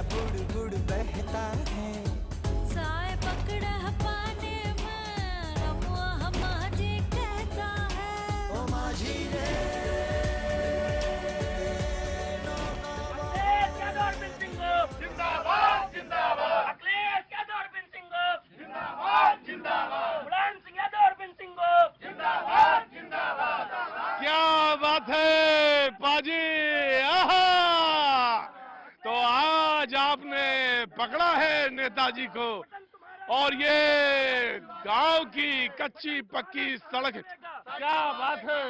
बुड़ बुड़ बहता है। साए पकड़ा पाने में रमुआ माझी कहता है। ओ माझी रे जिंदाबाद जिंदाबाद, अखिलेश यादव अरविंद सिंह जिंदाबाद जिंदाबाद, मुलायम सिंह यादव अरविंद सिंह जिंदाबाद जिंदाबाद। क्या बात है पाजी, आहा! तो आज आपने पकड़ा है नेताजी को और ये गांव की कच्ची पक्की सड़क, क्या बात है।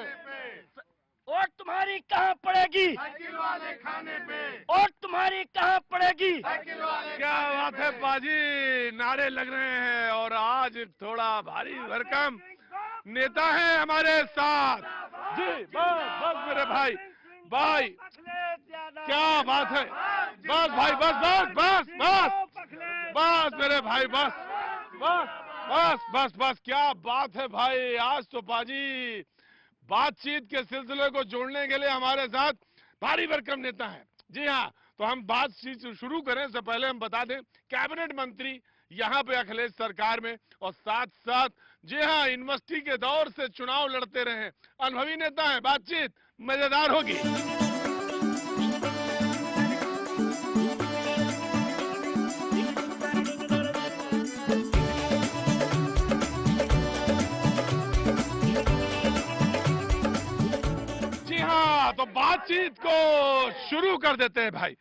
वोट तुम्हारी कहाँ पड़ेगी? साइकिल वाले खाने पे। वोट तुम्हारी कहाँ पड़ेगी? साइकिल वाले। क्या बात है पाजी, नारे लग रहे हैं और आज थोड़ा भारी भरकम नेता है हमारे साथ। जी बस बस मेरे भाई, भाई क्या बात है, बस भाई बस बस बस बस बस मेरे भाई बस बस बस बस बस, क्या बात है भाई। आज तो पाजी बातचीत के सिलसिले को जोड़ने के लिए हमारे साथ भारी भरकम नेता है। जी हाँ, तो हम बातचीत शुरू करें इससे पहले हम बता दें कैबिनेट मंत्री यहाँ पे अखिलेश सरकार में और साथ साथ जी हाँ यूनिवर्सिटी के दौर से चुनाव लड़ते रहे अनुभवी नेता है। बातचीत मजेदार होगी। जी हाँ, तो बातचीत को शुरू कर देते हैं भाई।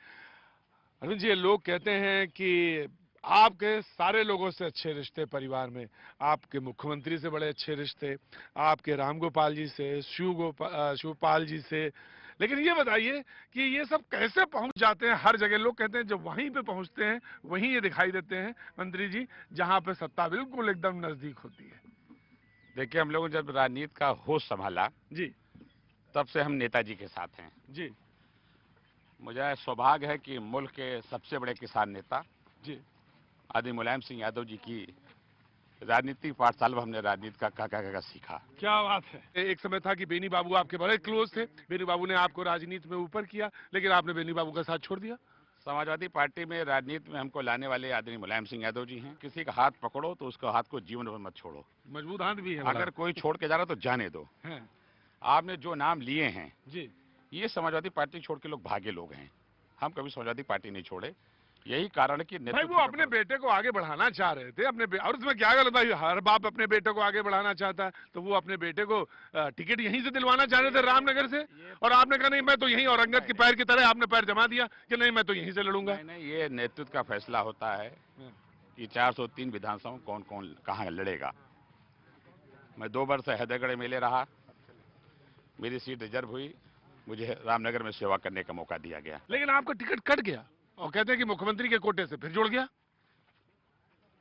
अरुण जी, ये लोग कहते हैं कि आपके सारे लोगों से अच्छे रिश्ते परिवार में, आपके मुख्यमंत्री से बड़े अच्छे रिश्ते, आपके रामगोपाल जी से, शिवपाल जी से, लेकिन ये बताइए कि ये सब कैसे पहुंच जाते हैं हर जगह। लोग कहते हैं जब वहीं पे पहुंचते हैं वहीं ये दिखाई देते हैं मंत्री जी जहां पे सत्ता बिल्कुल एकदम नजदीक होती है। देखिए, हम लोगों ने जब राजनीति का होश संभाला जी तब से हम नेताजी के साथ हैं। जी मुझे सौभाग्य है कि मुल्क के सबसे बड़े किसान नेता जी आदरणीय मुलायम सिंह यादव जी की राजनीतिक पाठशाला में हमने राजनीति का का सीखा। क्या बात है। एक समय था कि बेनी बाबू आपके बड़े क्लोज थे, बेनी बाबू ने आपको राजनीति में ऊपर किया, लेकिन आपने बेनी बाबू का साथ छोड़ दिया। समाजवादी पार्टी में राजनीति में हमको लाने वाले आदरणीय मुलायम सिंह यादव जी हैं। किसी का हाथ पकड़ो तो उसका हाथ को जीवन भर मत छोड़ो। मजबूत हाथ भी है। अगर कोई छोड़ के जा रहा तो जाने दो। आपने जो नाम लिए हैं जी, ये समाजवादी पार्टी छोड़ के लोग भागे लोग हैं। हम कभी समाजवादी पार्टी नहीं छोड़े। यही कारण है कि भाई वो अपने बेटे को आगे बढ़ाना चाह रहे थे और उसमें क्या गलत भाई, हर बाप अपने बेटे को आगे बढ़ाना चाहता है, तो वो अपने बेटे को टिकट यहीं से दिलवाना चाह रहे थे रामनगर से, और आपने कहा नहीं मैं तो यहीं औरंगजेब के पैर की तरह आपने पैर जमा दिया कि नहीं मैं तो यहीं से लड़ूंगा। नहीं, ये नेतृत्व का फैसला होता है कि 403 विधानसभाओं कौन कौन कहाँ लड़ेगा। मैं 2 वर्ष हैदरगढ़ मेले रहा, मेरी सीट रिजर्व हुई, मुझे रामनगर में सेवा करने का मौका दिया गया। लेकिन आपका टिकट कट गया और कहते हैं कि मुख्यमंत्री के कोटे से फिर जुड़ गया।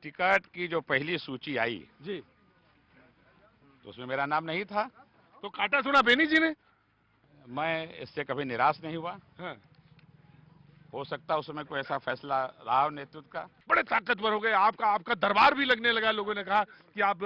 टिकट की जो पहली सूची आई जी, तो उसमें मेरा नाम नहीं था। तो काटा सुना बेनी जी ने। मैं इससे कभी निराश नहीं हुआ। हाँ। हो सकता है उस समय कोई ऐसा फैसला रहा हो नेतृत्व का। बड़े ताकतवर हो गए, आपका दरबार भी लगने लगा। लोगों ने कहा कि आप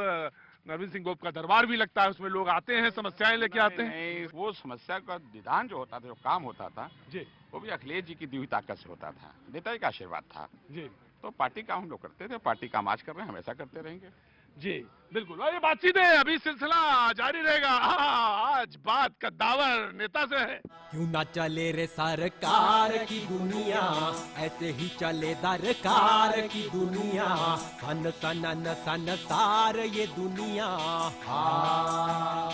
अरविंद सिंह गोप का दरबार भी लगता है, उसमें लोग आते हैं, समस्याएं लेके आते हैं। नहीं, वो समस्या का निदान जो होता था, जो काम होता था जी, वो भी अखिलेश जी की दी हुई ताकत से होता था, नेताजी का आशीर्वाद था। जी तो पार्टी काम हम लोग करते थे, पार्टी काम आज कर रहे हैं, हमेशा करते रहेंगे। जी बिल्कुल। और ये बातचीत है, अभी सिलसिला जारी रहेगा। आज बात का दावर नेता से है। क्यों ना चले रे सरकार की दुनिया, ऐसे ही चले दरकार की दुनिया, सन सनन सन सार ये दुनिया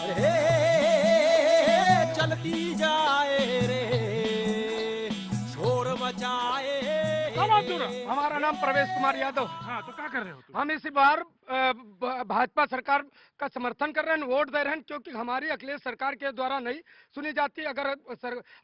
रे चलती जाए रे, शोर मचाए। हमारा नाम प्रवेश कुमार यादव। हाँ, तो क्या कर रहे हो तुम? हम इसी बार भाजपा सरकार का समर्थन कर रहे हैं, वोट दे रहे हैं, क्योंकि हमारी अखिलेश सरकार के द्वारा नहीं सुनी जाती। अगर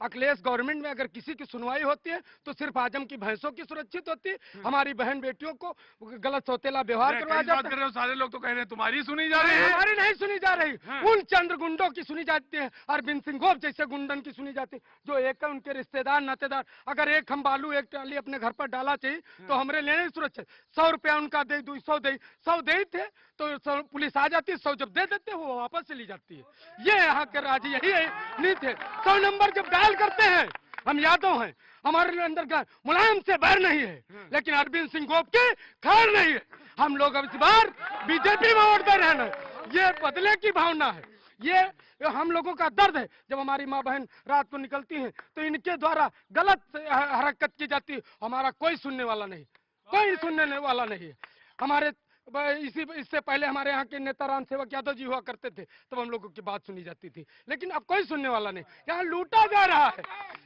अखिलेश गवर्नमेंट में अगर किसी की सुनवाई होती है तो सिर्फ आजम की भैंसों की सुरक्षित होती है, हमारी बहन बेटियों को गलत सौतेला व्यवहार करवाया जाता है। सारे लोग तो कह रहे हैं तुम्हारी सुनी जा रही है। हमारी नहीं सुनी जा रही, उन चंद्र गुंडों की सुनी जाती है, अरविंद सिंह गोप जैसे गुंडन की सुनी जाती है, जो एक उनके रिश्तेदार नातेदार। अगर एक हम बालू एक ट्राली अपने घर पर डाला चाहिए तो हमारे लेने सुरक्षित। 100 रुपया उनका दे, 200 दे, 100 दे थे तो पुलिस आ जाती है, 100 जब दे देते हैं वो वापस चली जाती है। ये यहाँ के राजी यही है नीति है। 100 नंबर जब डायल करते हैं हम यादव हैं, हमारे अंदर का मुलायम से बैर नहीं है, लेकिन अरविंद सिंह गोप की खैर नहीं है। हम लोग अब इस बार बीजेपी में वोट दे रहे हैं। ये बदले की भावना है, ये हम लोगों का दर्द है। जब हमारी माँ बहन रात को निकलती हैं तो इनके द्वारा गलत हरकत की जाती है, हमारा कोई सुनने वाला नहीं, कोई सुनने वाला नहीं है। हमारे इससे पहले हमारे यहाँ के नेता राम सेवक यादव जी हुआ करते थे, तब हम लोगों की बात सुनी जाती थी, लेकिन अब कोई सुनने वाला नहीं। यहाँ लूटा जा रहा है,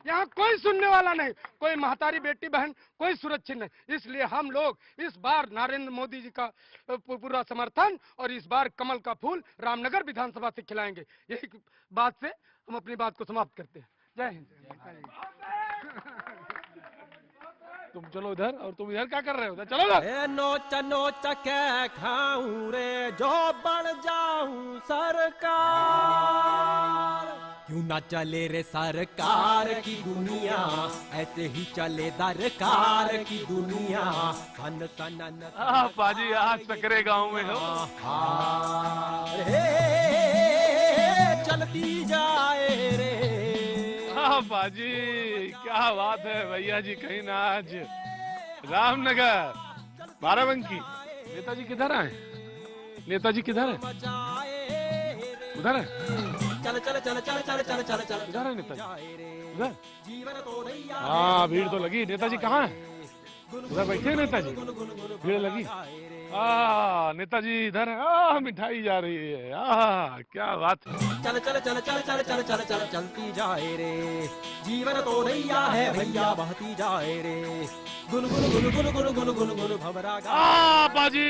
यहाँ कोई सुनने वाला नहीं, कोई महतारी बेटी बहन कोई सुरक्षित नहीं। इसलिए हम लोग इस बार नरेंद्र मोदी जी का पूरा समर्थन और इस बार कमल का फूल रामनगर विधानसभा से खिलाएंगे। यही बात से हम अपनी बात को समाप्त करते हैं। जय हिंद। तुम चलो इधर, और तुम इधर क्या कर रहे हो? चलो ना। ए नोच नोच के खाऊं रे जो बन जाऊं सरकार, क्यों ना चले रे सरकार की दुनिया, ऐसे ही चले दरकार की दुनिया। सन सन पाजी आज सकरे गांव में हो। रे चलती जाए रे। हाँ पाजी, क्या बात है भैया जी। कहीं ना आज रामनगर बाराबंकी। नेताजी किधर आए? नेताजी किधर है? उधर है? चल चल चल चल चल चल चल चल उधर है नेताजी? उधर? हाँ भीड़ तो लगी। नेताजी कहाँ है? उधर बैठे हैं नेताजी, भीड़ लगी। नेताजी इधर है। मिठाई जा रही है। क्या बात है। चल चल चल चल चल चल चल चल चलती जाए रे, जीवन तो नैया है भैया बहती जाए रे। गुन गुन गुन गुन गुन गुन गुन गुन भंवरा बाजी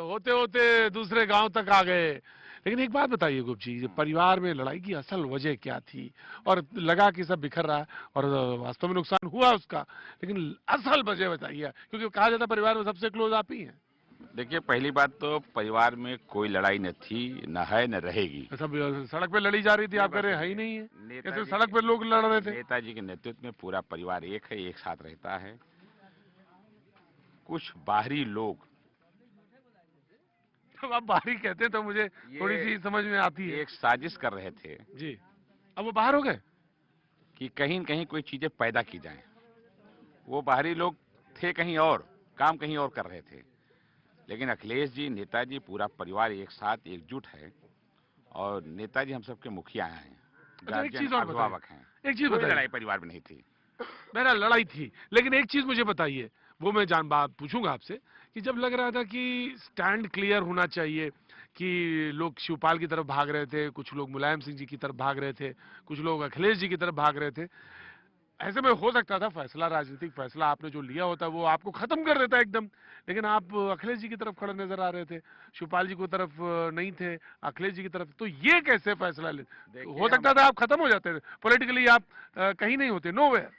होते होते दूसरे गांव तक आ गए। लेकिन एक बात बताइए गुप्त जी, परिवार में लड़ाई की असल वजह क्या थी? और लगा कि सब बिखर रहा है और वास्तव में नुकसान हुआ उसका, लेकिन असल वजह बताइए, क्योंकि कहा जाता है परिवार में सबसे क्लोज आप ही हैं। देखिए, पहली बात तो परिवार में कोई लड़ाई न थी, न है, न रहेगी। सब सड़क पे लड़ी जा रही थी, आप कह रहे हैं है ही नहीं है। कैसे सड़क पे लोग लड़ रहे थे? नेताजी के नेतृत्व में पूरा परिवार एक है, एक साथ रहता है। कुछ बाहरी लोग, आप बाहरी कहते तो मुझे थोड़ी सी समझ में आती है, एक साजिश कर रहे थे जी। अब वो बाहर हो गए कि कहीं न कहीं कोई चीजें पैदा की जाएं। वो बाहरी लोग थे कहीं और, काम कहीं और कर रहे थे। लेकिन अखिलेश जी, नेताजी, पूरा परिवार एक साथ एकजुट है और नेताजी हम सबके मुखिया हैं, गार्जियन, अभिभावक हैं। एक चीज बताइए, लड़ाई परिवार में नहीं थी। मेरा लड़ाई थी, लेकिन एक चीज मुझे बताइए, वो मैं बात पूछूंगा आपसे कि जब लग रहा था कि स्टैंड क्लियर होना चाहिए, कि लोग शिवपाल की तरफ भाग रहे थे, कुछ लोग मुलायम सिंह जी की तरफ भाग रहे थे, कुछ लोग अखिलेश जी की तरफ भाग रहे थे, ऐसे में हो सकता था फैसला, राजनीतिक फैसला आपने जो लिया होता वो आपको खत्म कर देता एकदम, लेकिन आप अखिलेश जी की तरफ खड़े नजर आ रहे थे, शिवपाल जी की तरफ नहीं थे, अखिलेश जी की तरफ। तो ये कैसे फैसला ले? हो सकता था आप खत्म हो जाते, पॉलिटिकली आप कहीं नहीं होते, नोवेयर।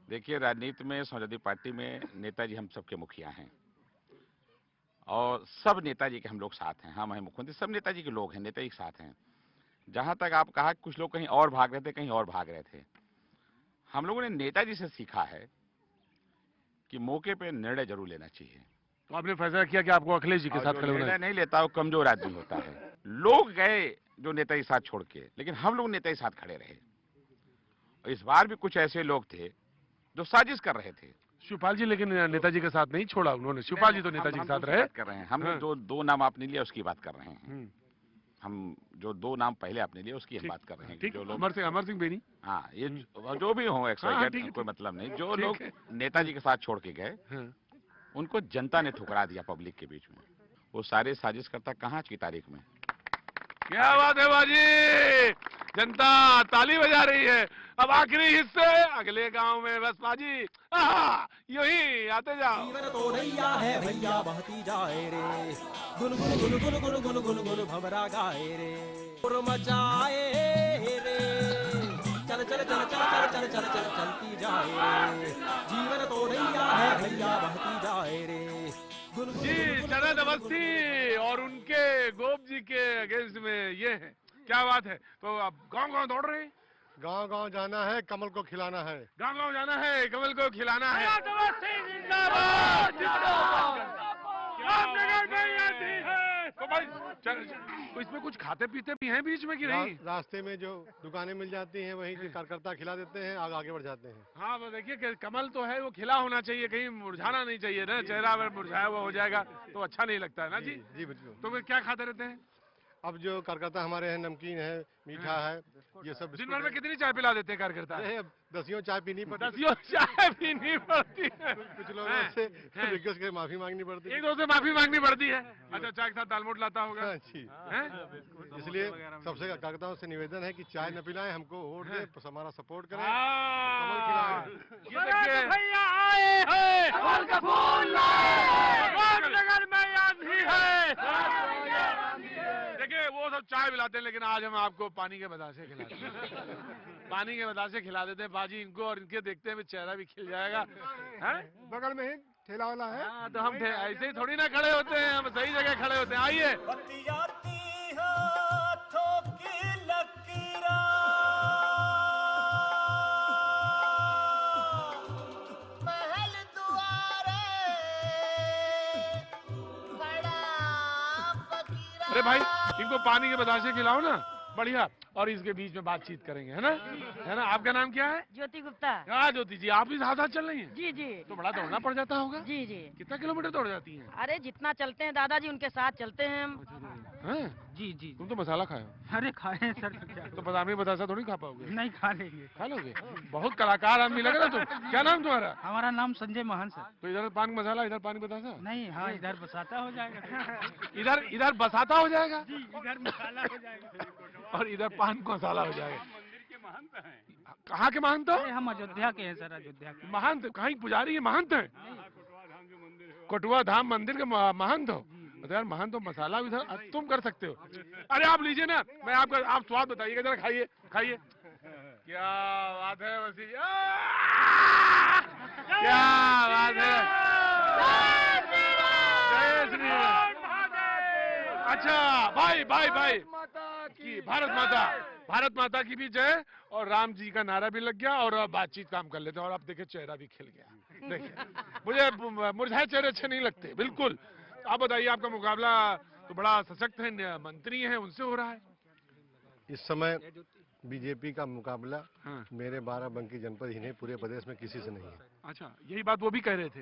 देखिए, राजनीति में, समाजवादी पार्टी में नेताजी हम सबके मुखिया हैं और सब नेताजी के हम लोग साथ हैं। हम हैं मुख्यमंत्री, सब नेताजी के लोग हैं, नेताजी के साथ हैं। जहां तक आप कहा कुछ लोग कहीं और भाग रहे थे, कहीं और भाग रहे थे, हम लोगों ने नेताजी से सीखा है कि मौके पे निर्णय जरूर लेना चाहिए। तो आपने फैसला किया कि आपको अखिलेश जी के साथ खड़े होना है। निर्णय नहीं लेता वो कमजोर आदमी होता है। लोग गए जो नेताजी साथ छोड़ के, लेकिन हम लोग नेताजी साथ खड़े रहे। और इस बार भी कुछ ऐसे लोग थे जो साजिश कर रहे थे। शिवपाल जी लेकिन नेताजी के साथ नहीं छोड़ा उन्होंने। शिवपाल जी तो नेताजी के साथ रहे। कर रहे हैं हम जो दो नाम आपने लिया उसकी बात कर रहे हैं। हम जो दो नाम पहले आपने लिए उसकी हम बात कर रहे हैं। जो लोग अमर सिंह बेनी, हाँ, ये जो भी हो, कोई मतलब नहीं। जो लोग नेताजी के साथ छोड़ के गए उनको जनता ने ठुकरा दिया पब्लिक के बीच में। वो सारे साजिश करता कहाँ आज की तारीख में। क्या बात है बाजी, जनता ताली बजा रही है। अब आखिरी हिस्से अगले गांव में बस बाजी यूं ही आते जाओ। जीवन तो नैया है भैया बहती जाए रे, गुन गुन गुन गुन गुन गुन गुन गुन भंवरा गाए रे, और मचाए रे। चल चल चल चल चल चल चल चल चलती जाए रे, जीवन तो नैया है भैया बहती जाए रे। जी, चरण अवस्थी और उनके गोप जी के अगेंस्ट में ये है। क्या बात है। तो अब गांव-गांव दौड़ रहे हैं। गांव-गांव जाना है, कमल को खिलाना है। गांव-गांव जाना है, कमल को खिलाना है। तो भाई इसमें कुछ खाते पीते भी हैं बीच में कि नहीं? रास्ते में जो दुकानें मिल जाती हैं वहीं के कार्यकर्ता खिला देते हैं, आगे बढ़ जाते हैं। हाँ वो देखिए कि कमल तो है वो खिला होना चाहिए, कहीं मुरझाना नहीं चाहिए ना, चेहरा अगर मुरझाया हुआ हो जाएगा तो अच्छा नहीं लगता है ना जी। जी बिल्कुल। तो फिर क्या खाते रहते हैं? अब जो कार्यकर्ता हमारे हैं, नमकीन है, मीठा है, ये सब दिन भर में कितनी चाय पिला देते हैं कार्यकर्ता? अरे अब दसियों चाय पीनी पड़ती है। दसियों चाय पीनी पड़ती है। कुछ लोगों से रिक्वेस्ट करके माफी मांगनी पड़ती है। एक दो से माफी मांगनी पड़ती है। अच्छा चाय के साथ दालमोट लाता होगा? हाँ जी। हैं? इसलिए सबसे कार्यकर्ताओं से निवेदन है कि चाय न पिलाएं, हमको वोट दें, हमारा सपोर्ट करें, हाँ। कमल खिलाएं। ये देखिए भैया आए हैं, कमल का फूल लाए, नगर में आंधी है। देखिए वो सब चाय पिलाते हैं, लेकिन आज हम आपको पानी के बतासे खिलाते हैं। पानी के बतासे खिला देते हैं बाजी इनको, और इनके देखते हैं चेहरा भी खिल जाएगा। हैं? बगल में ही ठेला वाला है। हाँ, तो हम ऐसे ही थोड़ी ना खड़े होते हैं, हम सही जगह खड़े होते हैं। आइए अरे भाई इनको पानी के बतासे खिलाओ ना, बढ़िया, और इसके बीच में बातचीत करेंगे, है ना? आपका नाम क्या है? ज्योति गुप्ता। हाँ ज्योति जी, आप भी साथ साथ चल रही हैं? जी जी। तो बड़ा दौड़ना पड़ जाता होगा? जी जी। कितना किलोमीटर दौड़ जाती हैं? अरे जितना चलते हैं दादाजी उनके साथ चलते हैं हम। हैं? जी जी। तुम तो मसाला खाए हो। अरे खाए सर क्या? तो बादामी बतासा थोड़ी खा पाओगे? नहीं खा लेंगे। खा लोगे? बहुत कलाकार आदमी लग रहा तुम। क्या नाम तुम्हारा? हमारा नाम संजय महान सर। तो इधर पान मसाला, इधर पानी बतासा? नहीं, हाँ इधर बसाता हो जाएगा। इधर बसाता हो जाएगा जी, इधर मसाला हो जाएगा और इधर पान मसाला हो जाएगा। कहाँ के महंत हो? अरे हम अयोध्या के हैं सर, अयोध्या के। महंत कहीं पुजारी है, महंत है? कटुआ धाम मंदिर के महंत हो? तो यार महंत तो मसाला भी तुम कर सकते हो। अरे आप लीजिए ना, मैं आप स्वाद बताइएगा जरा, खाइए खाइए। क्या बात है वसी, क्या बात है। जय श्री राम। अच्छा भाई भाई भाई की भारत माता की भी जय, और राम जी का नारा भी लग गया, और अब बातचीत काम कर लेते हैं। और आप देखिए चेहरा भी खिल गया। देखिए मुझे मुरझाए चेहरे अच्छे नहीं लगते बिल्कुल। आप बताइए, आपका मुकाबला तो बड़ा सशक्त है, मंत्री हैं, उनसे हो रहा है इस समय। बीजेपी का मुकाबला हाँ। मेरे बाराबंकी जनपद ही नहीं, पूरे प्रदेश में किसी से नहीं है। अच्छा, यही बात वो भी कह रहे थे।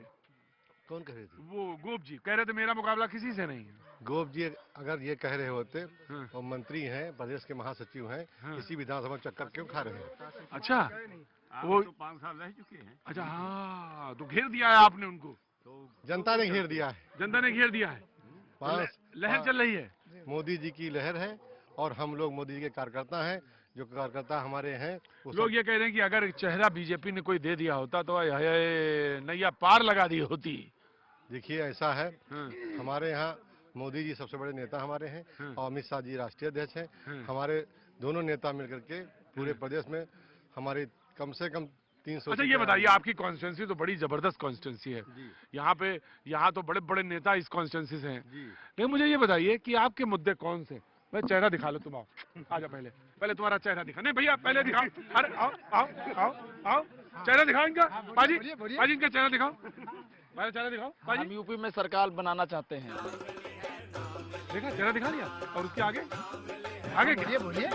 कौन कह रहे थे? वो गोप जी कह रहे थे मेरा मुकाबला किसी से नहीं है। गोप जी अगर ये कह रहे होते हाँ। और मंत्री हैं, प्रदेश के महासचिव हैं, हाँ। इसी विधानसभा चक्कर क्यों खा रहे हैं? अच्छा वो तो 5 साल रह चुके हैं। अच्छा हाँ, तो घेर दिया है आपने उनको? जनता ने घेर दिया है। जनता ने घेर दिया है, लहर चल रही है। मोदी जी की लहर है, और हम लोग मोदी जी के कार्यकर्ता हैं। जो कार्यकर्ता हमारे हैं लोग ये कह रहे हैं कि अगर चेहरा बीजेपी ने कोई दे दिया होता तो नैया पार लगा दी होती। देखिए ऐसा है, हाँ। हमारे यहाँ मोदी जी सबसे बड़े नेता हमारे हैं, हाँ। और अमित शाह जी राष्ट्रीय अध्यक्ष हैं। हाँ। हमारे दोनों नेता मिलकर के पूरे प्रदेश में हमारे कम से कम 300। अच्छा ये बताइए, आपकी कॉन्स्टिट्यूंसी तो बड़ी जबरदस्त कॉन्स्टिट्यूंसी है। यहाँ तो बड़े बड़े नेता इस कॉन्स्टिट्यूंसी से हैं। लेकिन मुझे ये बताइए कि आपके मुद्दे कौन से? भाई चेहरा दिखा लो, तुम आओ, आ जाओ पहले तुम्हारा चेहरा दिखा। नहीं भैया पहले दिखाओ। अरे आओ आओ आओ आओ, चेहरा दिखाओ इनका। बाजी इनका चेहरा दिखाओ, पहले चेहरा दिखाओ बाजी। हम यूपी में सरकार बनाना चाहते हैं। देखा, चेहरा दिखा दिया। और उसके आगे आगे बोलिए।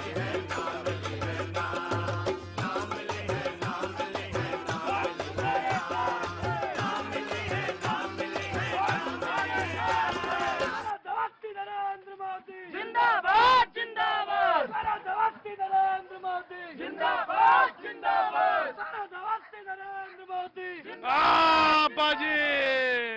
जिंदाबाद जिंदाबाद, नरेंद्र मोदी जिंदाबाद जिंदाबाद, नरेंद्र मोदी। बाजी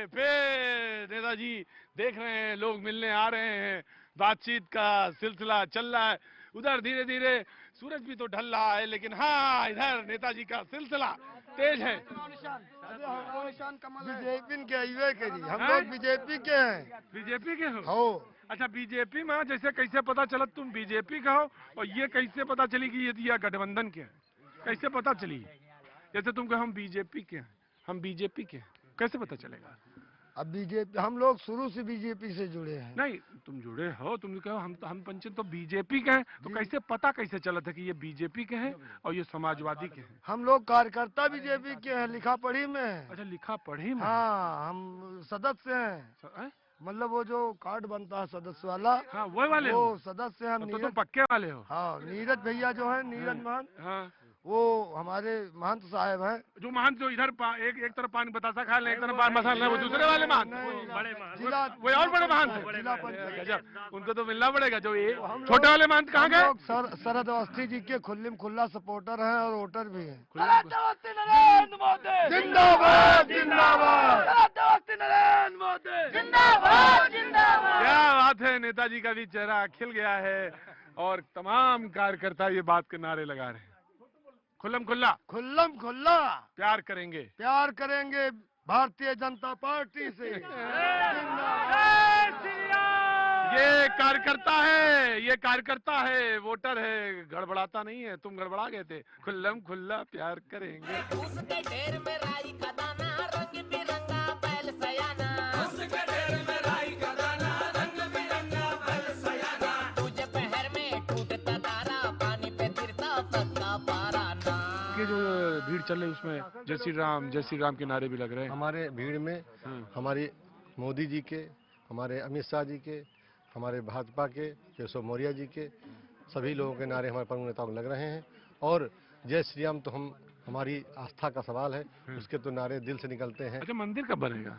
फिर नेताजी देख रहे हैं, लोग मिलने आ रहे हैं, बातचीत का सिलसिला चल रहा है। उधर धीरे धीरे सूरज भी तो ढल रहा है, लेकिन हाँ इधर नेताजी का सिलसिला तेज है। बीजेपी के हम लोग बीजेपी के हैं। बीजेपी के हो? हो। अच्छा बीजेपी में जैसे कैसे पता चला तुम बीजेपी का हो, और ये कैसे पता चली कि ये गठबंधन के हैं? कैसे पता चली? जैसे तुम कहो हम बीजेपी के हैं, हम बीजेपी के हैं, कैसे पता चलेगा? अब बीजेपी, हम लोग शुरू से बीजेपी से जुड़े हैं। नहीं तुम जुड़े हो, तुम कहो हम पंचायत तो बीजेपी के हैं, तो कैसे पता कैसे चला था कि ये बीजेपी के हैं और ये समाजवादी के हैं? हम लोग कार्यकर्ता बीजेपी के हैं, लिखा पढ़ी में। अच्छा लिखा पढ़ी में? हाँ, हम सदस्य हैं। मतलब वो जो कार्ड बनता है सदस्य वाला, हाँ वही वाले वो हो? सदस्य हैं हम तो तुम नीरज। पक्के वाले हो? हाँ, नीरज भैया जो है, नीरज महंत, हाँ वो हमारे महंत साहब हैं। जो महंत जो इधर एक तरफ पानी बतासा खा ले, एक तरफ पान मसाला, वो दूसरे वाले महंत, जिला वो और बड़े महंत हैं। जिला पंचायत। गजब, उनको तो मिलना पड़ेगा। जो ये छोटे वाले महंत कहाँ गए? शरद अवस्थी जी के खुल्लम खुल्ला सपोर्टर हैं और वोटर भी हैं। नरेंद्र मोदी जिंदाबाद जिंदाबाद। नरेंद्र मोदी जिंदाबाद जिंदाबाद। क्या बात है, नेताजी का भी चेहरा खिल गया है और तमाम कार्यकर्ता ये बात के नारे लगा रहे हैं, खुल्लम खुल्ला खुल्लम खुल्ला प्यार करेंगे, प्यार करेंगे भारतीय जनता पार्टी से। ये कार्यकर्ता है, वोटर है, गड़बड़ाता नहीं है। तुम गड़बड़ा गए थे। खुल्लम खुल्ला प्यार करेंगे। उसके ढेर में राई का दाना, रंग बिरंगा बैल सयाना। उसके ढेर में राई का दाना, रंग बिरंगा बैल सयाना। तुझे पहर में टूटता तारा, पानी पे गिरता पत्ता पारा ना। ये जो भीड़ चल रही है उसमें जय श्री राम के नारे भी लग रहे हैं। हमारे भीड़ में हमारे मोदी जी के, हमारे अमित शाह जी के, हमारे भाजपा के केशव मौर्य जी के, सभी लोगों के नारे हमारे प्रमुख नेताओं में लग रहे हैं। और जय श्री राम तो हमारी आस्था का सवाल है, उसके तो नारे दिल से निकलते हैं। अच्छा, मंदिर कब बनेगा?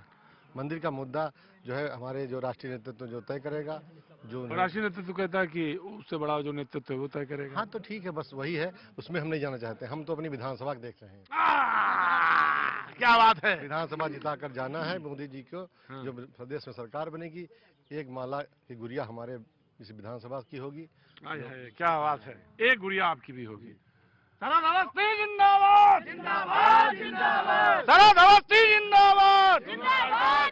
मंदिर का मुद्दा जो है हमारे जो राष्ट्रीय नेतृत्व जो तय करेगा, जो राष्ट्रीय नेतृत्व कहता है कि उससे बड़ा जो नेतृत्व है वो तय करेगा। हाँ तो ठीक है, बस वही है, उसमें हम नहीं जाना चाहते। हम तो अपनी विधानसभा देख रहे हैं। क्या बात है, विधानसभा जिताकर जाना है मोदी जी को। जो प्रदेश में सरकार बनेगी, एक माला की गुड़िया हमारे इस विधानसभा की होगी। क्या बात है, एक गुड़िया आपकी भी होगी। सरद अवस्थी जिंदाबाद जिंदाबाद जिंदाबाद। सरद अवस्थी जिंदाबाद जिंदाबाद।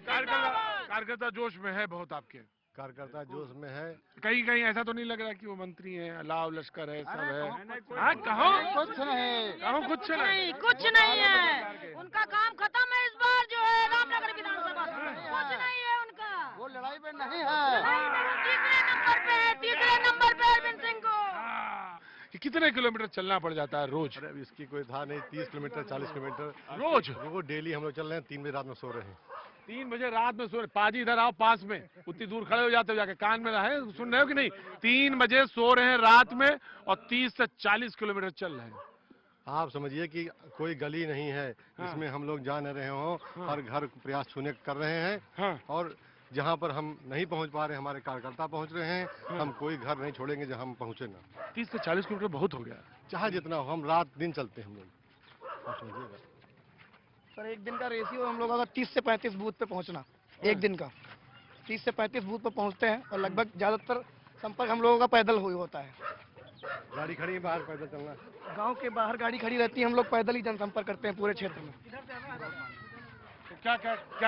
कार्यकर्ता जोश में है बहुत आपके? कार्यकर्ता जोश में है। कहीं कहीं ऐसा तो नहीं लग रहा कि वो मंत्री हैं, लाव लश्कर है, सब है? हाँ, कहो कुछ नहीं, कहो कुछ नहीं, कुछ नहीं है। उनका काम खत्म है इस बार जो है रामनगर विधानसभा में। कुछ नहीं है उनका, वो लड़ाई में नहीं है। तीसरे नंबर पे है, तीसरे नंबर पे अरविंद सिंह को। कि कितने किलोमीटर चलना पड़ जाता है रोज? अरे अब इसकी कोई था नहीं, 30 किलोमीटर 40 किलोमीटर रोज? वो डेली हम लोग चल रहे हैं। 3 बजे रात में सो रहे हैं। 3 बजे रात में सो रहे? पाजी इधर आओ पास में, उतनी दूर खड़े हो जाते हो, जाके कान में रहे, सुन रहे हो कि नहीं? 3 बजे सो रहे हैं रात में और 30 से 40 किलोमीटर चल रहे हैं। आप समझिए कि कोई गली नहीं है जिसमें हम लोग जा न रहे हों। हर घर प्रयास छूने कर रहे हैं। और जहाँ पर हम नहीं पहुँच पा रहे, हमारे कार्यकर्ता पहुँच रहे हैं। हम कोई घर नहीं छोड़ेंगे जहाँ हम पहुँचे ना। 30 से 40 किलोमीटर बहुत हो गया। चाहे जितना हो, हम रात दिन चलते हैं हम लोग, आप समझिएगा। सर एक दिन का रेशियो हम लोग अगर 30 से 35 बूथ पे पहुंचना, एक दिन का 30 से 35 बूथ पे पहुंचते हैं। और लगभग ज्यादातर संपर्क हम लोगों का पैदल हुई होता है। गाड़ी खड़ी है बाहर, पैदल चलना। गांव के बाहर गाड़ी खड़ी रहती है, हम लोग पैदल ही जनसंपर्क करते हैं पूरे क्षेत्र में। तो क्या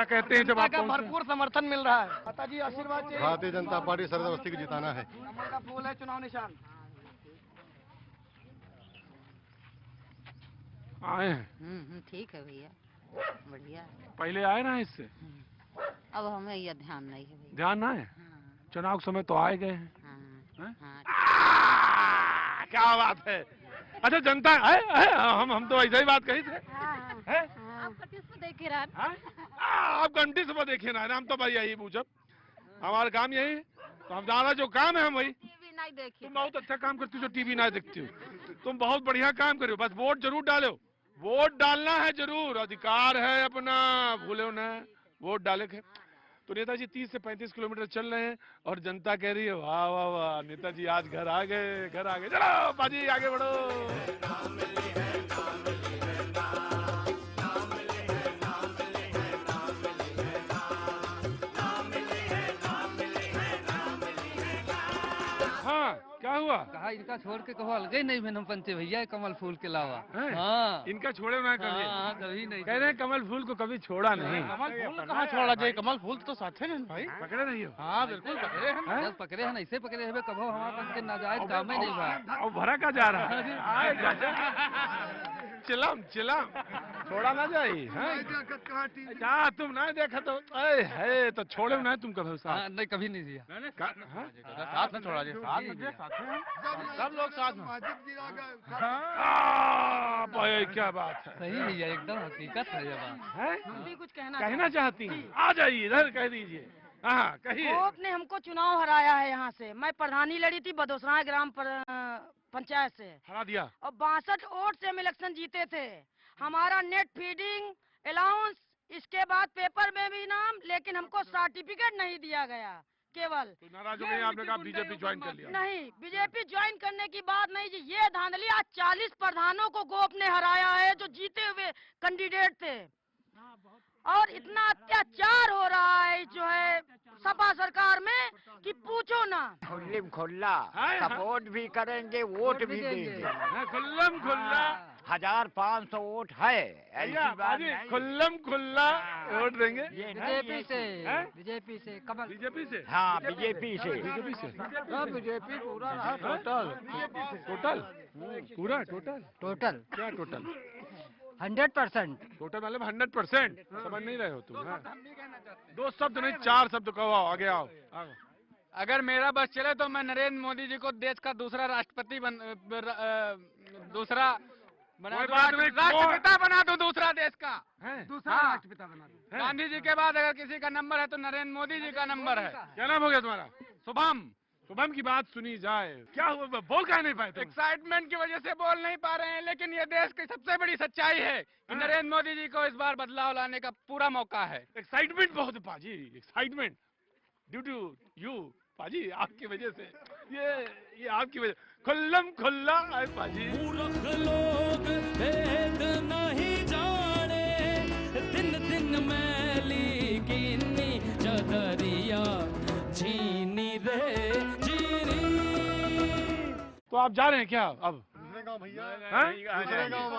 कहते हैं जब आप का भरपूर समर्थन मिल रहा है। माता जी आशीर्वाद चाहिए। भारतीय जनता पार्टी शरद अवस्थी को जिताना है। कमल का फूल है चुनाव निशान। आए हैं? ठीक है भैया, बढ़िया। पहले आए ना इससे? अब हमें यह ध्यान नहीं है भैया। ध्यान ना है? चुनाव के समय तो आए गए हैं। क्या बात है। अच्छा, जनता हम तो ऐसा ही बात कही थे। आप किस पे देखे रहा? आप घंटी से देखे ना, हम तो भाई यही पूछब, हमारा काम यही है। तो हम ज्यादा जो काम है हम वही। टीवी नहीं देखी। तुम बहुत अच्छा काम करती हो जो टीवी ना देखती हो। तुम बहुत बढ़िया काम करो, बस वोट जरूर डालो। वोट डालना है जरूर, अधिकार है अपना, भूलो ना, वोट डाले के। तो नेताजी 30 से 35 किलोमीटर चल रहे हैं और जनता कह रही है वाह वाह वाह, नेताजी आज घर आ गए, घर आ गए। चलो बाजी आगे बढ़ो। हाँ, क्या हुआ? कहा इनका छोड़ के कहो अलग ही नहीं भेनम पंचे भैया कमल फूल के अलावा। हाँ, इनका छोड़े ना कभी। हाँ, कभी नहीं। कह रहे हैं कमल फूल को कभी छोड़ा नहीं। कमल फूल कहाँ छोड़ा जाए? कमल फूल तो साथे हैं भाई। पकड़े नहीं हो? हाँ बिल्कुल पकड़े हैं। जब पकड़े हैं ऐसे पकड़े हैं कभो हमारे पास के नाजायज काम ही नहीं हुआ। और भरा का जा रहा है। चिलम चिलम छोड़ा ना जाए। हाँ, तुम ना देखा तो है तो छोड़े ना तुम कभी साथ? नहीं कभी नहीं दिया। साथ में छोड़ा जाए, सब लोग साथ में। भाई क्या बात है। सही है, एकदम हकीकत है ये बात। भी कुछ कहना चाहती हैं? आ जाइए इधर, कह दीजिए। हाँ कहिए। गोप ने हमको चुनाव हराया है यहाँ से। मैं प्रधानी लड़ी थी बदोसरा ग्राम पंचायत से, हरा दिया। और 62 वोट से हम इलेक्शन जीते थे। हमारा नेट फीडिंग अलाउंस, इसके बाद पेपर में भी नाम, लेकिन हमको सर्टिफिकेट नहीं दिया गया। केवल तो नाराज हो गए, आपने कहा बीजेपी ज्वाइन कर लिया। नहीं, बीजेपी ज्वाइन करने की बात नहीं जी, ये धांधली। आज 40 प्रधानों को गोप ने हराया है जो जीते हुए कैंडिडेट थे, और इतना अत्याचार हो रहा है जो है सपा सरकार में कि पूछो ना। खुल्लम खुल्ला सपोर्ट भी करेंगे, वोट भी देंगे। खुल्लम खुल्ला 1500 वोट है, ऐसी बात नहीं। खुल्लम खुल्ला वोट देंगे। बीजेपी से, बीजेपी से कमल, बीजेपी से। हाँ बीजेपी से, बीजेपी से। बीजेपी पूरा रहा टोटल। टोटल पूरा टोटल टोटल क्या टोटल? 100%। टोटल मतलब 100%। समझ नहीं रहे हो तुम? दो शब्द नहीं, 4 शब्द कहो। आगे आओ। अगर मेरा बस चले तो मैं नरेंद्र मोदी जी को देश का दूसरा राष्ट्रपति दूसरा राष्ट्रपिता बना दूं, दूसरा देश का दूसरा राष्ट्रपिता बना दूं। गांधी जी के बाद अगर किसी का नंबर है तो नरेंद्र मोदी जी का नंबर है। क्या नाम हो गया तुम्हारा? शुभम। शुभम की बात सुनी जाए। क्या हुआ, बोल कह नहीं पाए? एक्साइटमेंट की वजह से बोल नहीं पा रहे हैं, लेकिन ये देश की सबसे बड़ी सच्चाई है कि नरेंद्र मोदी जी को इस बार बदलाव लाने का पूरा मौका है। एक्साइटमेंट बहुत है पाजी, एक्साइटमेंट ड्यू टू यू पाजी, आपकी वजह से। ये आपकी वजह। खुल्लम खुल्ला है पाजी। मूर्ख लोग भेद नहीं जाने, दिन दिन मैली गिनी चदरिया झीनी रे झीनी। तो आप जा रहे हैं क्या अब? दूसरे गाँव भैया, दूसरे गाँव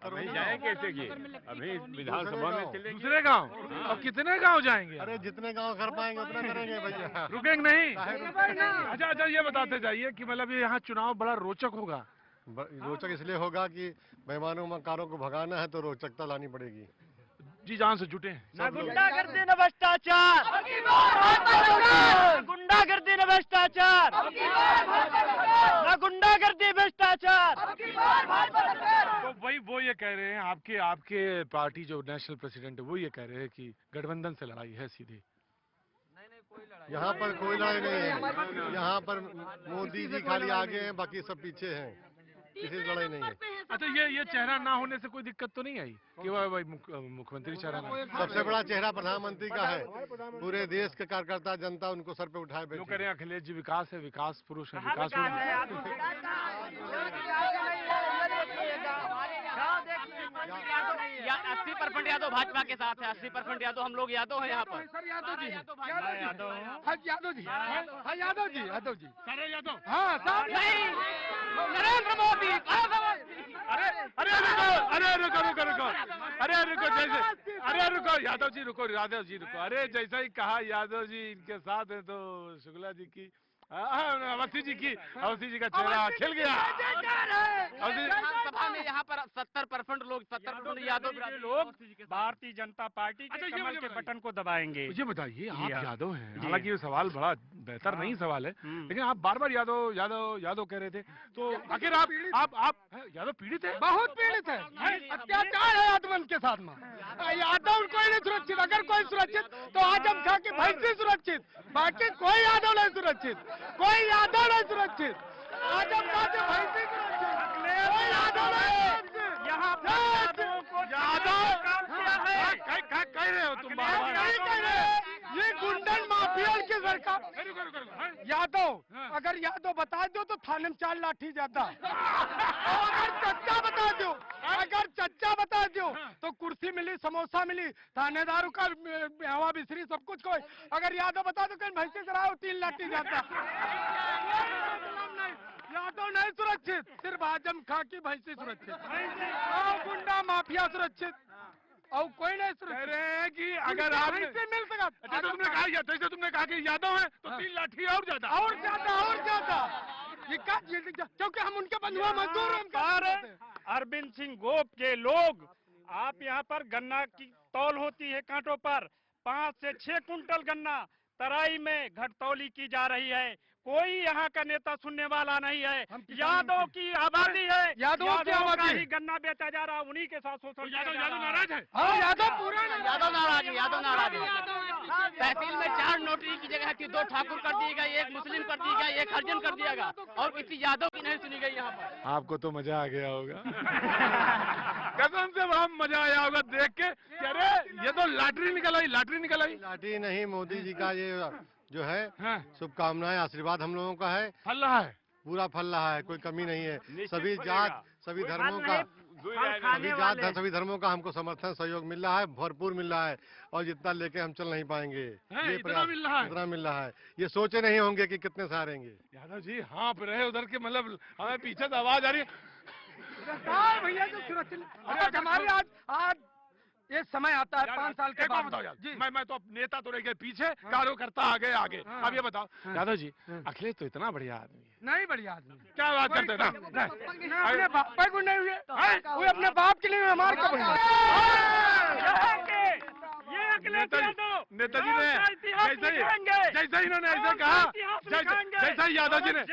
अभी जाए कैसे की? अभी विधानसभा में चले। दूसरे गाँव? अब कितने गाँव जाएंगे? अरे जितने गाँव कर पाएंगे उतने करेंगे भैया। रुकेंगे नहीं? अच्छा अच्छा, ये बताते जाइए कि मतलब यहाँ चुनाव बड़ा रोचक होगा। रोचक इसलिए होगा कि बेईमानों मकारों को भगाना है तो रोचकता लानी पड़ेगी। जी जान से जुटे हैं। न गुंडागर्दी न भ्रष्टाचार, गुंडागर्दी न भ्रष्टाचार, न गुंडागर्दी भ्रष्टाचार। तो वही वो ये कह रहे हैं, आपके पार्टी जो नेशनल प्रेसिडेंट है वो ये कह रहे हैं कि गठबंधन से लड़ाई है सीधी। यहाँ पर कोई लड़ाई नहीं है। यहाँ पर मोदी जी खाली आगे हैं, बाकी सब पीछे हैं, किसी से लड़ाई नहीं है। अच्छा, ये चेहरा ना होने से कोई दिक्कत तो नहीं आई कि वही मुख्यमंत्री चेहरा ना? सबसे बड़ा चेहरा प्रधानमंत्री का है। पूरे देश के कार्यकर्ता जनता उनको सर पे उठाए बैठे। जो कह रहे हैं अखिलेश जी विकास है, विकास पुरुष है, विकास। 80% यादव भाजपा के साथ है, 80% यादव हम लोग यादव हैं यहाँ पर। सर यादव जी, यादव जी, यादव जी, यादव जी, सारे यादव। हाँ साहब। नहीं, नरेंद्र मोदी। अरे रुको जैसे, अरे रुको यादव जी रुको, अरे जैसा ही कहा यादव जी इनके साथ है तो शुक्ला जी की, अवस्थी जी का चेहरा खिल गया। विधानसभा में यहाँ पर 70% लोग, 70% यादव लोग भारतीय जनता पार्टी के अच्छा, कमल के बटन को दबाएंगे। मुझे बताइए, आप यादव हैं, हालांकि ये सवाल बड़ा बेहतर नहीं सवाल है, लेकिन आप बार बार यादव कह रहे थे, तो आखिर आप यादव पीड़ित है? बहुत पीड़ित है, अत्याचार है यादवन के साथ में। यादव कोई नहीं सुरक्षित, अगर कोई सुरक्षित तो आजम खां की भैंसी सुरक्षित, बाकी कोई यादव नहीं सुरक्षित, कोई यादव नहीं सुरक्षित। आजम खां की भैंसी सुरक्षित, कोई यादव नहीं। यहाँ कह रहे हो तुम? नहीं कह रहे, ये गुंडन माफिया की सरकार। यादव, अगर यादव बता दो तो थाने में 4 लाठी ज्यादा। अगर चच्चा बता दो, अगर चच्चा बता दो तो कुर्सी मिली, समोसा मिली, थानेदारों का हवा बिसरी, सब कुछ कोई। अगर यादव बता दो कहीं भैंसी कराओ 3 लाठी ज्यादा। यादव नहीं सुरक्षित, सिर्फ आजम खां की भैंसी सुरक्षित, और गुंडा माफिया सुरक्षित, और कोई नहीं सुरक्षित। कह रहे हैं कि अगर आप मिल सका। अच्छा, तुमने कहा कि यादव है तो 3 लाठी और ज्यादा। क्योंकि हम उनके बंधुआ मजदूर हैं। अरविंद सिंह गोप के लोग, आप यहाँ पर गन्ना की तौल होती है कांटों पर, 5 से 6 कुंटल गन्ना तराई में घटतौली की जा रही है। कोई यहाँ का नेता सुनने वाला नहीं है। यादव की आबादी है, यादव का ही गन्ना बेचा जा रहा, उन्हीं के साथ शोषण। यादव नाराज है? हाँ, यादव पूरा यादव नाराज है। तहसील में 4 नोटरी की जगह थी 2 ठाकुर कर दिए गए, 1 मुस्लिम कर दिया गया, 1 हरिजन कर दिया गया और किसी यादव की नहीं सुनी गई यहाँ पर। आपको तो मजा आ गया होगा। कसम से वहाँ मजा आया होगा देख के। अरे ये तो लॉटरी निकल आई, लॉटरी निकल आई। लॉटरी नहीं, मोदी जी का ये जो है शुभकामनाएं, आशीर्वाद हम लोगों का है, फल रहा है, पूरा फल रहा है, कोई कमी नहीं है। सभी जात, सभी धर्मों का, सभी धर्मों का हमको समर्थन सहयोग मिल रहा है, भरपूर मिल रहा है। और जितना लेके हम चल नहीं पाएंगे, ये इतना मिल रहा है, इतना मिल रहा है। ये सोचे नहीं होंगे कि कितने से हारेंगे। यादव जी हाँ रहे उधर के, मतलब हमें पीछे से आवाज आ रही है भैया जो सुरक्षित हमारे आज ये समय आता है 5 साल के बाद। बताओ यार, मैं तो नेता तो रह गए पीछे, कार्यकर्ता आगे आगे। अब ये बताओ यादव जी, अखिलेश तो इतना बढ़िया आदमी है। नहीं बढ़िया आदमी, क्या बात करते ना, अपने बापा को नहीं हुए, वो अपने बाप के लिए हमारे को नेताजी ने जैसे इन्होंने ऐसे कहा, जैसा यादव जी ने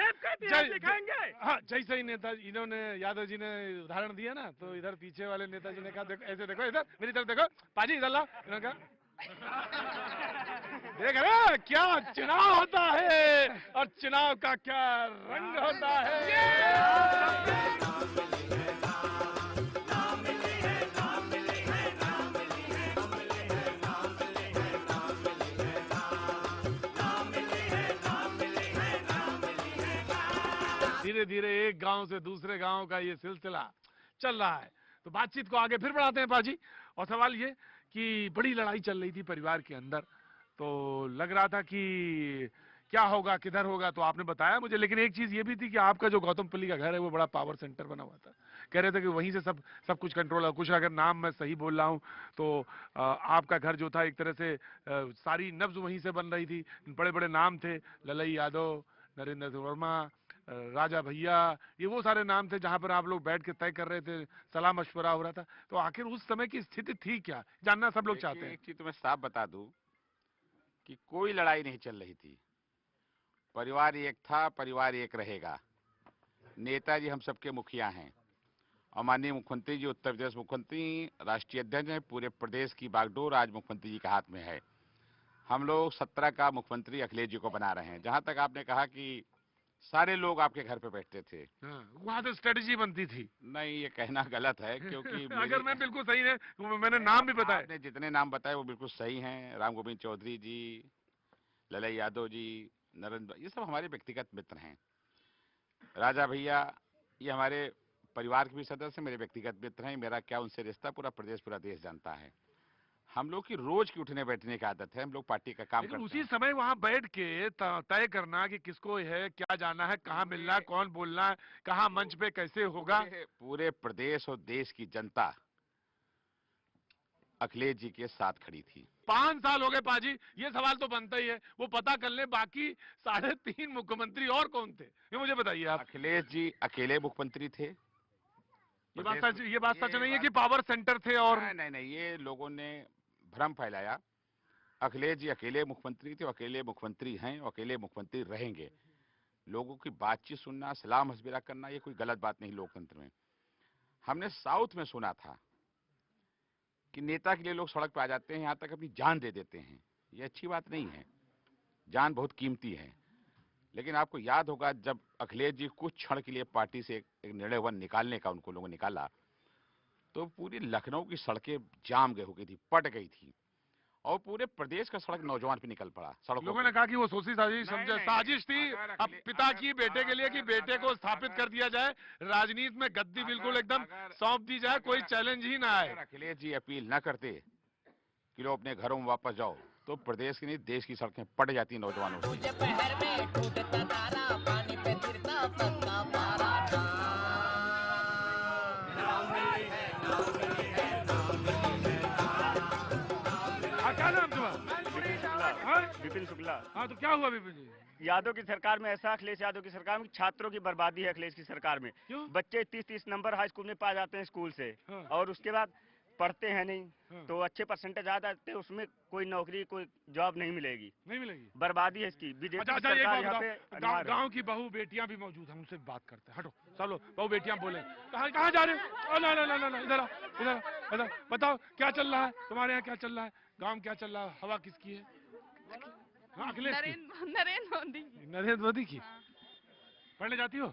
जैसे ही नेता इन्होंने यादव जी ने उदाहरण दिया ना, तो इधर पीछे वाले नेताजी ने कहा देखो ऐसे, देखो इधर मेरी तरफ देखो, पाजी इधर ला। इन्होंने कहा देख रहे क्या चुनाव होता है और चुनाव का क्या रंग होता है। धीरे धीरे एक गांव से दूसरे गांव का ये सिलसिला चल रहा है। तो बातचीत को आगे फिर बढ़ाते हैं पाजी। और सवाल ये कि बड़ी लड़ाई चल रही थी परिवार के अंदर, तो लग रहा था कि क्या होगा, किधर होगा, तो आपने बताया मुझे। लेकिन एक चीज ये भी थी कि आपका जो गौतमपल्ली का घर है वो बड़ा पावर सेंटर बना हुआ था। कह रहे थे कि वहीं से सब कुछ कंट्रोल है। कुछ अगर नाम मैं सही बोल रहा हूँ तो आपका घर जो था एक तरह से सारी नब्ज वहीं से बन रही थी। बड़े बड़े नाम थे, ललई यादव, नरेंद्र वर्मा, राजा भैया, ये वो सारे नाम थे जहां पर आप लोग बैठ के तय कर रहे थे, सलाह मशवरा हो रहा था। तो आखिर उस समय की स्थिति थी क्या, जानना सब लोग चाहते हैं। एक चीज तो मैं साफ बता दूं कि कोई लड़ाई नहीं चल रही थी। परिवार एक था, परिवार एक रहेगा। नेताजी हम सबके मुखिया हैं और माननीय मुख्यमंत्री जी, उत्तर प्रदेश मुख्यमंत्री, राष्ट्रीय अध्यक्ष हैं। पूरे प्रदेश की बागडोर आज मुख्यमंत्री जी के हाथ में है। हम लोग 17 का मुख्यमंत्री अखिलेश जी को बना रहे हैं। जहां तक आपने कहा कि सारे लोग आपके घर पे बैठते थे, वहाँ तो स्ट्रेटेजी बनती थी। नहीं, ये कहना गलत है क्योंकि अगर मैं बिल्कुल सही है, मैंने नाम भी बताया। आपने जितने नाम बताए वो बिल्कुल सही हैं। राम गोविंद चौधरी जी, ललई यादव जी, नरेंद्र, ये सब हमारे व्यक्तिगत मित्र हैं। राजा भैया ये हमारे परिवार के भी सदस्य, मेरे व्यक्तिगत मित्र हैं। मेरा क्या उनसे रिश्ता पूरा प्रदेश, पूरा देश जानता है। हम लोग की रोज की उठने बैठने की आदत है। हम लोग पार्टी का काम करते हैं। उसी समय वहाँ बैठ के तय करना कि किसको है, क्या जाना है, कहाँ मिलना है, कौन बोलना है, कहाँ मंच पे कैसे होगा। पूरे प्रदेश और देश की जनता अखिलेश जी के साथ खड़ी थी। 5 साल हो गए पाजी, ये सवाल तो बनता ही है, वो पता कर ले बाकी 3.5 मुख्यमंत्री और कौन थे, ये मुझे बताइए आप। अखिलेश जी अकेले मुख्यमंत्री थे। ये बात सच नहीं है कि पावर सेंटर थे और नहीं, ये लोगों ने भ्रम फैलाया। अखिलेश जी अकेले मुख्यमंत्री थे, अकेले मुख्यमंत्री हैं और अकेले मुख्यमंत्री रहेंगे। लोगों की बातचीत सुनना, सलाह मशविरा करना, ये कोई गलत बात नहीं लोकतंत्र में। हमने साउथ में सुना था कि नेता के लिए लोग सड़क पर आ जाते हैं, यहाँ तक अपनी जान दे देते हैं। ये अच्छी बात नहीं है, जान बहुत कीमती है। लेकिन आपको याद होगा जब अखिलेश जी कुछ क्षण के लिए पार्टी से एक निर्णय निकालने का उनको लोगों ने निकाला, तो पूरी लखनऊ की सड़कें जाम हो गई थी, पट गई थी और पूरे प्रदेश का सड़क नौजवान पे निकल पड़ा। लोगों ने कहा कि वो सोची साजिश थी अब पिता की बेटे के लिए कि बेटे को स्थापित कर दिया जाए, राजनीति में गद्दी बिल्कुल एकदम सौंप दी जाए, कोई चैलेंज ही ना आए। अखिलेश जी अपील न करते कि लोग अपने घरों में वापस जाओ, तो प्रदेश की नहीं देश की सड़कें पट जाती नौजवानों विपिन शुक्ला। हाँ, तो क्या हुआ विपिन जी? यादव की सरकार में ऐसा, अखिलेश यादव की सरकार में छात्रों की बर्बादी है। अखिलेश की सरकार में क्यों? बच्चे 30-30 नंबर हाई स्कूल में पा जाते हैं स्कूल से, और उसके बाद पढ़ते हैं नहीं, तो अच्छे परसेंटेज आ जाते हैं, उसमें कोई नौकरी, कोई जॉब नहीं मिलेगी। बर्बादी है इसकी। बीजेपी गाँव की बहू बेटियां भी मौजूद हैं, उनसे बात करते हैं। हटो, चलो बहू बेटियां बोले, कहाँ जा रहे हो? इधर बताओ क्या चल रहा है तुम्हारे यहाँ, क्या चल रहा है गाँव में, क्या चल रहा है, हवा किसकी है? हाँ, अखिलेश की। नरेंद्र मोदी। नरेंद्र मोदी की। पढ़ने जाती हो?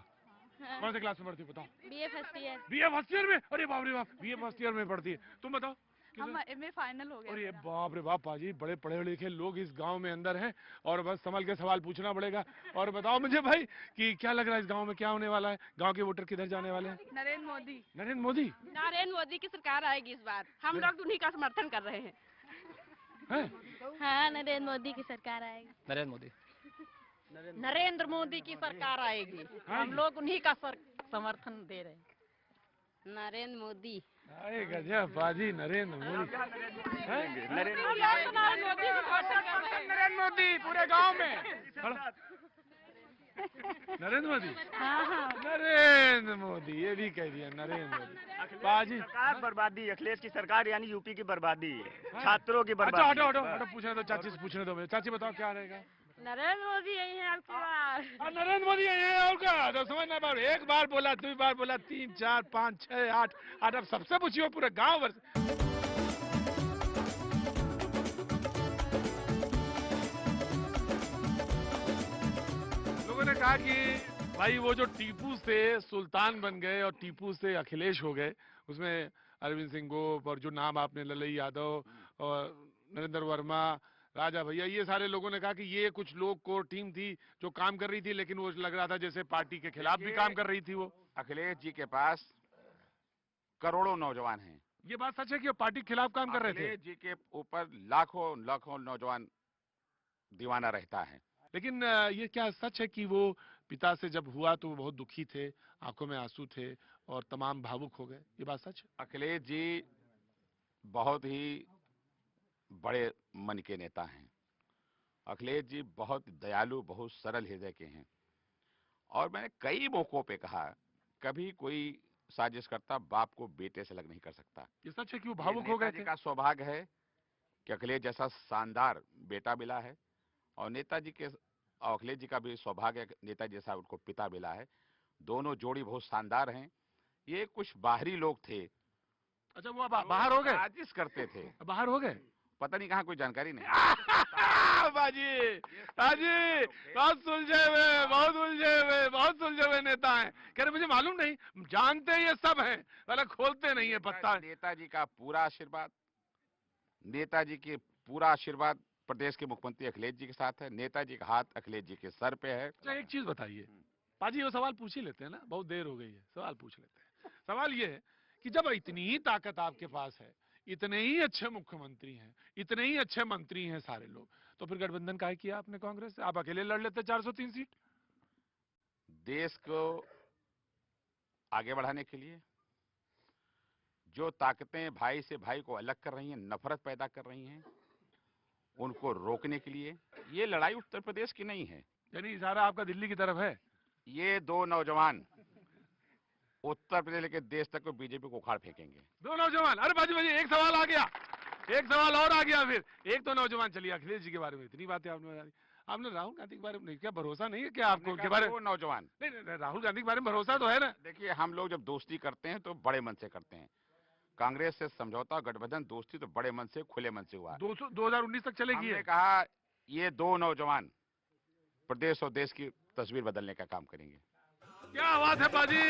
कौन से क्लास में पढ़ती हो बताओ? BA first year. BA first year में? अरे बाप रे बाप, बीए फर्स्ट ईयर में पढ़ती है। तुम बताओ? हम एमए फाइनल हो गया। अरे बाप रे बाप पाजी, बड़े पढ़े लिखे लोग इस गांव में अंदर हैं और बस संभल के सवाल पूछना पड़ेगा। और बताओ मुझे भाई कि क्या लग रहा है इस गांव में क्या होने वाला है? गांव के वोटर किधर जाने वाले हैं? नरेंद्र मोदी। नरेंद्र मोदी? नरेंद्र मोदी की सरकार आएगी इस बार। हम लोग उन्हीं का समर्थन कर रहे हैं। हाँ, नरेंद्र मोदी की सरकार आएगी। नरेंद्र मोदी। नरेंद्र मोदी की सरकार आएगी। हम लोग उन्हीं का समर्थन दे रहे हैं। नरेंद्र मोदी। अरे गजब बाजी, नरेंद्र मोदी। नरेंद्र मोदी पूरे गांव में। नरेंद्र मोदी? हाँ हाँ। नरेंद्र मोदी, ये भी कह दिया नरेंद्र मोदी। बाजी सरकार बर्बादी, अखिलेश की सरकार यानी यूपी की बर्बादी है, छात्रों की अच्छा बर्बादी। हटो हटो हटो, पूछने दो चाची से, पूछने दो मुझे। चाची बताओ क्या रहेगा? नरेंद्र मोदी यही है आपकी बात। नरेंद्र मोदी है और क्या? तो समझ ना पाओ, एक बार बोला, 2 बार बोला, 3 4 5 6 8 8, अब सबसे पूछिए पूरे गांव भर से। लोगों ने कहा कि भाई वो जो टीपू से सुल्तान बन गए और टीपू से अखिलेश हो गए, उसमें अरविंद सिंह गोप और जो नाम आपने ललई यादव और नरेंद्र वर्मा, राजा भैया, ये सारे लोगों ने कहा कि ये कुछ लोग को टीम थी जो काम कर रही थी, लेकिन वो लग रहा था जैसे पार्टी के खिलाफ भी काम कर रही थी। वो अखिलेश जी के पास करोड़ों नौजवान हैं। ये बात सच है कि वो पार्टी के खिलाफ काम कर रहे थे? अखिलेश जी के ऊपर लाखों लाखों नौजवान दीवाना रहता है। लेकिन ये क्या सच है कि वो पिता से जब हुआ तो वो बहुत दुखी थे, आंखों में आंसू थे और तमाम भावुक हो गए? ये बात सच है? अखिलेश जी बहुत ही बड़े मन के नेता हैं। अखिलेश जी बहुत दयालु, बहुत सरल हृदय के हैं। और मैंने कई मौकों पे कहा, कभी कोई साजिश करता बाप को बेटे से अलग नहीं कर सकता। ये सच है कि वो भावुक हो गए थे? का सौभाग्य है कि अखिलेश जैसा शानदार बेटा मिला है और नेताजी के और अखिलेश जी का भी सौभाग्य है, नेताजी जैसा उनको पिता मिला है। दोनों जोड़ी बहुत शानदार हैं। ये कुछ बाहरी लोग थे। अच्छा, वो बाहर हो गए? साजिश करते थे। बाहर हो गए? पता नहीं कहाँ, कोई जानकारी नहीं। बाजी बाजी, बहुत सुलझे हुए, बहुत उलझे हुए, बहुत सुलझे हुए नेता हैं। कह रहे मुझे मालूम नहीं, जानते ये सब हैं, वाला खोलते नहीं है पत्ता। नेताजी का पूरा आशीर्वाद, नेताजी के पूरा आशीर्वाद प्रदेश के मुख्यमंत्री अखिलेश जी के साथ है। नेताजी का हाथ अखिलेश जी के सर पे है। अच्छा, एक चीज बताइए पाजी, वो सवाल पूछ ही लेते हैं ना, बहुत देर हो गई है, सवाल पूछ लेते हैं। सवाल ये है कि जब इतनी ही ताकत आपके पास है, इतने ही अच्छे मुख्यमंत्री हैं, इतने ही अच्छे मंत्री हैं सारे लोग, तो फिर गठबंधन काहे किया आपने कांग्रेस से? आप अकेले लड़ लेते 403 सीट। देश को आगे बढ़ाने के लिए जो ताकतें भाई से भाई को अलग कर रही हैं, नफरत पैदा कर रही हैं, उनको रोकने के लिए ये लड़ाई उत्तर प्रदेश की नहीं है। यानी इशारा आपका दिल्ली की तरफ है? ये दो नौजवान उत्तर प्रदेश लेके देश तक को बीजेपी को उखाड़ फेंकेंगे। दो नौजवान? अरे बाजी बाजी, एक सवाल आ गया, एक सवाल और आ गया। फिर एक तो नौजवान, चलिए अखिलेश जी के बारे में इतनी बातें आपने राहुल गांधी के बारे में नहीं, क्या भरोसा नहीं है क्या आपको के बारे में? नौजवान नहीं, राहुल गांधी के बारे में भरोसा तो है ना? देखिए, हम लोग जब दोस्ती करते हैं तो बड़े मन से करते हैं। कांग्रेस से समझौता, गठबंधन, दोस्ती तो बड़े मन से, खुले मन से हुआ। 2019 तक चलेगी। हमने कहा ये दो नौजवान प्रदेश और देश की तस्वीर बदलने का काम करेंगे। क्या बात है बाजी।